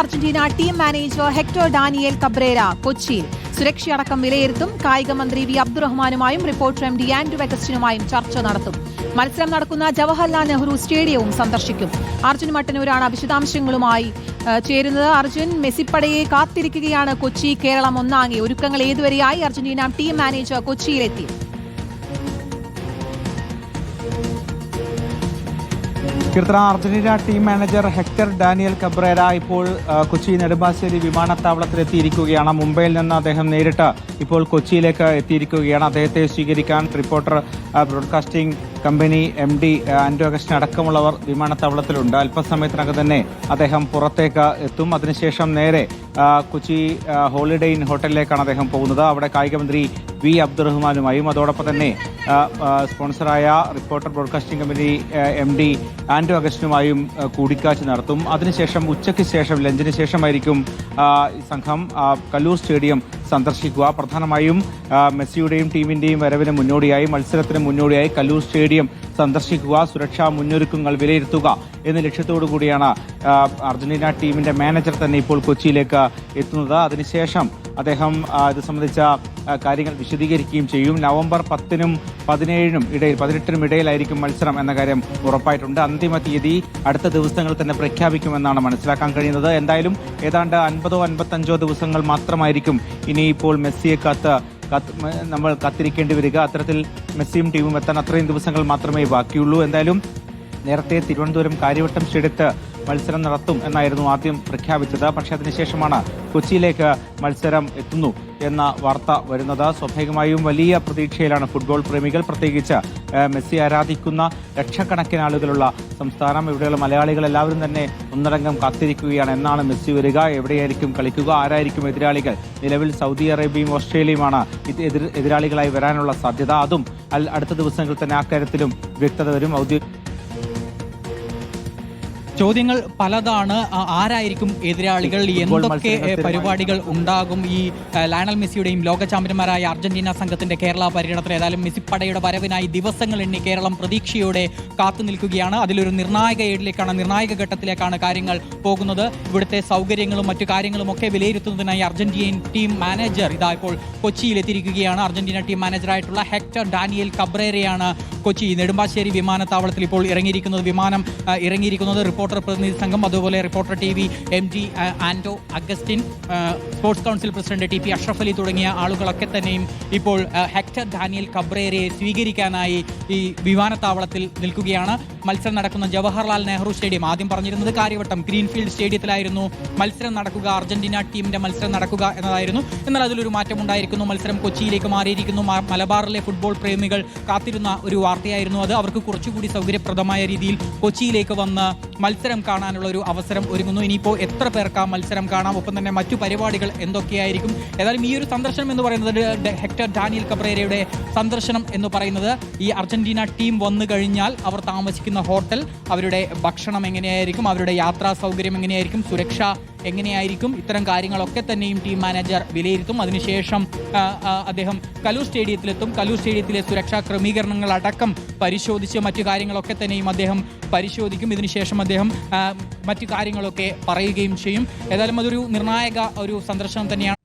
Argentina team manager Hector Daniel Cabrera കൊച്ചിയിൽ സുരക്ഷയടക്കം വിലയിരുത്തും. കായിക മന്ത്രി വി അബ്ദുറഹ്മാനുമായും റിപ്പോർട്ടർ എം ഡി ആൻഡ്രു അഗസ്റ്റിനുമായും ചർച്ച നടത്തും. മത്സരം നടക്കുന്ന ജവഹർലാൽ നെഹ്റു സ്റ്റേഡിയവും സന്ദർശിക്കും. അർജുൻ മട്ടന്നൂരാണ് വിശദാംശങ്ങളുമായി ചേരുന്നത്. അർജുൻ, മെസ്സിപ്പടയെ കാത്തിരിക്കുകയാണ് കൊച്ചി. കേരളം ഒന്നാകെ ഒരുക്കങ്ങൾ ഏതുവരെയായി? അർജന്റീന ടീം മാനേജർ കൊച്ചിയിലെത്തി. Argentina team manager Hector Daniel Cabrera ഇപ്പോൾ കൊച്ചി നെടുമ്പാശ്ശേരി വിമാനത്താവളത്തിലെത്തിയിരിക്കുകയാണ്. മുംബൈയിൽ നിന്ന് അദ്ദേഹം നേരിട്ട് ഇപ്പോൾ കൊച്ചിയിലേക്ക് എത്തിയിരിക്കുകയാണ്. അദ്ദേഹത്തെ സ്വീകരിക്കാൻ reporter broadcasting company M D Andrew Augustine അടക്കമുള്ളവർ വിമാനത്താവളത്തിലുണ്ട്. അല്പസമയത്തിനകം തന്നെ അദ്ദേഹം പുറത്തേക്ക് എത്തും. അതിനുശേഷം നേരെ കൊച്ചി ഹോളിഡേ ഇൻ ഹോട്ടലിലേക്കാണ് അദ്ദേഹം പോകുന്നത്. അവിടെ കായികമന്ത്രി വി അബ്ദുറഹ്മാനുമായും അതോടൊപ്പം തന്നെ സ്പോൺസറായ reporter broadcasting company M D Andrew അഗസ്റ്റിനുമായും കൂടിക്കാഴ്ച നടത്തും. അതിനുശേഷം ഉച്ചയ്ക്ക് ശേഷം ലഞ്ചിന് ശേഷമായിരിക്കും സംഘം കല്ലൂർ സ്റ്റേഡിയം സന്ദർശിക്കുക. പ്രധാനമായും മെസ്സിയുടെയും ടീമിന്റെയും വരവിന് മുന്നോടിയായി, മത്സരത്തിന് മുന്നോടിയായി കല്ലൂർ സ്റ്റേഡിയം സന്ദർശിക്കുക, സുരക്ഷാ മുന്നൊരുക്കങ്ങൾ വിലയിരുത്തുക എന്ന ലക്ഷ്യത്തോടു കൂടിയാണ് അർജന്റീന ടീമിന്റെ മാനേജർ തന്നെ ഇപ്പോൾ കൊച്ചിയിലേക്ക് എത്തുന്നത്. അതിനുശേഷം അദ്ദേഹം ഇത് സംബന്ധിച്ച കാര്യങ്ങൾ വിശദീകരിക്കുകയും ചെയ്യും. നവംബർ 10-നും 17-നും ഇടയിൽ, 18-നും ഇടയിലായിരിക്കും മത്സരം എന്ന കാര്യം ഉറപ്പായിട്ടുണ്ട്. അന്തിമ തീയതി അടുത്ത ദിവസങ്ങളിൽ തന്നെ പ്രഖ്യാപിക്കുമെന്നാണ് മനസ്സിലാക്കാൻ കഴിയുന്നത്. എന്തായാലും ഏതാണ്ട് 50-55 ദിവസങ്ങൾ മാത്രമായിരിക്കും ഇനിയിപ്പോൾ മെസ്സിയെ നമ്മൾ കാത്തിരിക്കേണ്ടി വരിക. അത്തരത്തിൽ മെസ്സിയും ടീമും എത്താൻ അത്രയും ദിവസങ്ങൾ മാത്രമേ ബാക്കിയുള്ളൂ. എന്തായാലും നേരത്തെ തിരുവനന്തപുരം കാര്യവട്ടം സ്റ്റേഡിയത്ത് മത്സരം നടത്തും എന്നായിരുന്നു ആദ്യം പ്രഖ്യാപിച്ചത്. പക്ഷേ അതിനുശേഷമാണ് കൊച്ചിയിലേക്ക് മത്സരം എത്തുന്നു എന്ന വാർത്ത വരുന്നത്. സ്വാഭാവികമായും വലിയ പ്രതീക്ഷയിലാണ് ഫുട്ബോൾ പ്രേമികൾ, പ്രത്യേകിച്ച് മെസ്സി ആരാധിക്കുന്ന ലക്ഷക്കണക്കിന് ആളുകളുള്ള സംസ്ഥാനം. ഇവിടെയുള്ള മലയാളികൾ എല്ലാവരും തന്നെ ഒന്നടങ്കം കാത്തിരിക്കുകയാണ്. എന്നാണ് മെസ്സി വരിക, എവിടെയായിരിക്കും കളിക്കുക, ആരായിരിക്കും എതിരാളികൾ. നിലവിൽ സൗദി അറേബ്യയും ഓസ്ട്രേലിയയുമാണ് എതിരാളികളായി വരാനുള്ള സാധ്യത. അതും അടുത്ത ദിവസങ്ങളിൽ തന്നെ അക്കാര്യത്തിലും വ്യക്തത വരും. ചോദ്യങ്ങൾ പലതാണ്. ആരായിരിക്കും എതിരാളികൾ, എന്തൊക്കെ പരിപാടികൾ ഉണ്ടാകും? ഈ ലയണൽ മെസ്സിയുടെയും ലോക ചാമ്പ്യന്മാരായ അർജന്റീന സംഘത്തിന്റെ കേരള പര്യടനത്തിൽ ഏതായാലും മെസ്സിപ്പടയുടെ വരവിനായി ദിവസങ്ങൾ എണ്ണി കേരളം പ്രതീക്ഷയോടെ കാത്തു നിൽക്കുകയാണ്. അതിലൊരു നിർണായക ഘട്ടത്തിലേക്കാണ് കാര്യങ്ങൾ പോകുന്നത്. ഇവിടുത്തെ സൗകര്യങ്ങളും മറ്റു കാര്യങ്ങളും ഒക്കെ വിലയിരുത്തുന്നതിനായി അർജന്റീൻ ടീം മാനേജർ ഇതാ ഇപ്പോൾ കൊച്ചിയിലെത്തിയിരിക്കുകയാണ്. അർജന്റീന ടീം മാനേജറായിട്ടുള്ള ഹെക്ടർ ഡാനിയേൽ കബ്രേരയാണ് കൊച്ചി നെടുമ്പാശ്ശേരി വിമാനത്താവളത്തിൽ ഇപ്പോൾ ഇറങ്ങിയിരിക്കുന്നത്. റിപ്പോർട്ടർ പ്രതിനിധി സംഘം, അതുപോലെ reporter TV M D Andrew Augustine, sports council president TP Ashraf Ali തുടങ്ങിയ ആളുകളൊക്കെ തന്നെയും ഇപ്പോൾ ഹെക്ടർ ഡാനിയേൽ കബ്രേരയെ സ്വീകരിക്കാനായി ഈ വിമാനത്താവളത്തിൽ നിൽക്കുകയാണ്. മത്സരം നടക്കുന്ന ജവഹർലാൽ നെഹ്റു സ്റ്റേഡിയം, ആദ്യം പറഞ്ഞിരുന്നത് കാര്യവട്ടം ഗ്രീൻഫീൽഡ് സ്റ്റേഡിയത്തിലായിരുന്നു മത്സരം നടക്കുക, അർജന്റീന ടീമിന്റെ മത്സരം നടക്കുക എന്നതായിരുന്നു. എന്നാൽ അതിലൊരു മാറ്റമുണ്ടായിരിക്കുന്നു. മത്സരം കൊച്ചിയിലേക്ക് മാറിയിരിക്കുന്നു. മലബാറിലെ ഫുട്ബോൾ പ്രേമികൾ കാത്തിരുന്ന ഒരു വാർത്തയായിരുന്നു അത്. അവർക്ക് കുറച്ചുകൂടി സൗകര്യപ്രദമായ രീതിയിൽ കൊച്ചിയിലേക്ക് വന്ന് മത്സരം കാണാനുള്ള ഒരു അവസരം ഒരുങ്ങുന്നു. ഇനിയിപ്പോൾ എത്ര പേർക്ക് ആ മത്സരം കാണാം, ഒപ്പം തന്നെ മറ്റു പരിപാടികൾ എന്തൊക്കെയായിരിക്കും? ഏതായാലും ഈ ഒരു സന്ദർശനം എന്ന് പറയുന്നത്, ഹെക്ടർ ഡാനിയേൽ കബ്രേരയുടെ സന്ദർശനം എന്ന് പറയുന്നത്, ഈ അർജന്റീന ടീം വന്നു കഴിഞ്ഞാൽ അവർ താമസിക്കുന്ന ഹോട്ടൽ, അവരുടെ ഭക്ഷണം എങ്ങനെയായിരിക്കും, അവരുടെ യാത്രാ സൗകര്യം എങ്ങനെയായിരിക്കും, സുരക്ഷ എങ്ങനെയായിരിക്കും, ഇത്തരം കാര്യങ്ങളൊക്കെ തന്നെയും ടീം മാനേജർ വിലയിരുത്തും. അതിനുശേഷം അദ്ദേഹം കല്ലൂർ സ്റ്റേഡിയത്തിലെത്തും. കല്ലൂർ സ്റ്റേഡിയത്തിലെ സുരക്ഷാ ക്രമീകരണങ്ങൾ അടക്കം പരിശോധിച്ച് മറ്റു കാര്യങ്ങളൊക്കെ തന്നെയും അദ്ദേഹം പരിശോധിക്കും. ഇതിനുശേഷം അദ്ദേഹം മറ്റു കാര്യങ്ങളൊക്കെ പറയുകയും ചെയ്യും. ഏതായാലും അതൊരു നിർണായക ഒരു സന്ദർശനം തന്നെയാണ്.